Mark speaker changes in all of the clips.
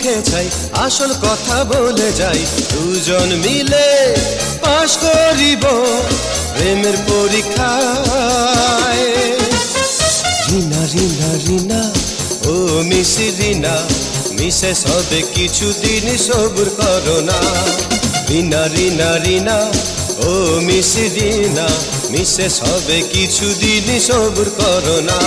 Speaker 1: মুখে চাই আসল কথা বলে যাই দুজন মিলে পাশ করিব প্রেমের পরীক্ষায় রিনা রিনা রিনা ও মিসি রিনা মিসে সবে কিছুদিন সবুর করো না রিনা রিনা রিনা ও মিসি রিনা মিসে সবে কিছুদিন সবুর করো না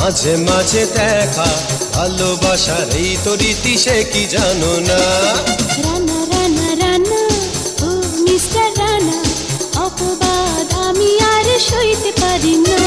Speaker 1: মাঝে মাঝে দেখা ভালোবাসার এই তো রীতি সে কি জানো না
Speaker 2: রানা রানা রানা ও মিস্টার রানা অপবাদ আমি আর সইতে পারি না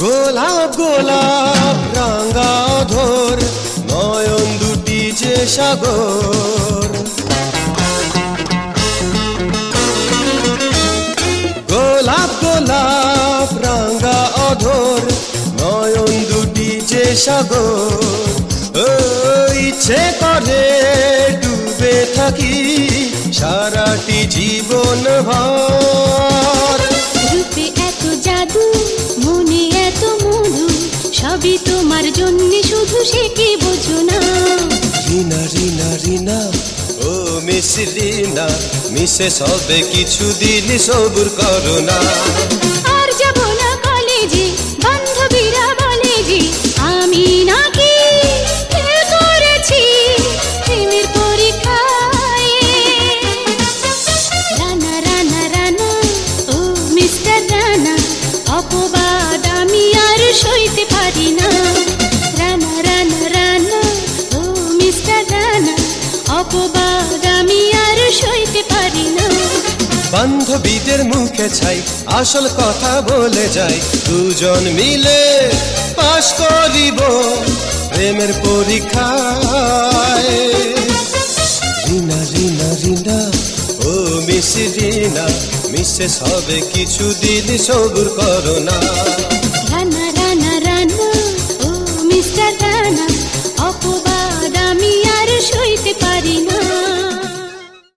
Speaker 1: গোলাপ গোলাপ রাঙা ধর নয়ন দুটি যে সাগর গোলাপ গোলাপ রাঙা অধর নয়ন দুটি যে সাগর ইচ্ছে করে ডুবে থাকি সারাটি জীবন ভর
Speaker 2: রূপে এত জাদু মনে এত মধু সবই তোমার জন্য শুধু সে কি বোঝো না
Speaker 1: রিনা রিনা রিনা ও মিস রিনা মিসে সবে কিছুদিন সবুর করো না
Speaker 2: আর যাব না কলেজে বান্ধবীরা বলে যে আমি নাকি ফেল করেছি প্রেমের পরীক্ষায় রানা রানা রানা ও মিস্টার রানা অপবাদ আমি আর সইতে পারি না রানা রানা রানা ও মিস্টার রানা অপবাদ আমি আর সইতে পারি না
Speaker 1: বান্ধবীদের মুখে ছাই আসল কথা বলে যাই দুজন মিলে পাশ করিব প্রেমের পরীক্ষায় রিনা রিনা রিনা ও মিস রিনা মিসে সবে কিছুদিন সবুর করো না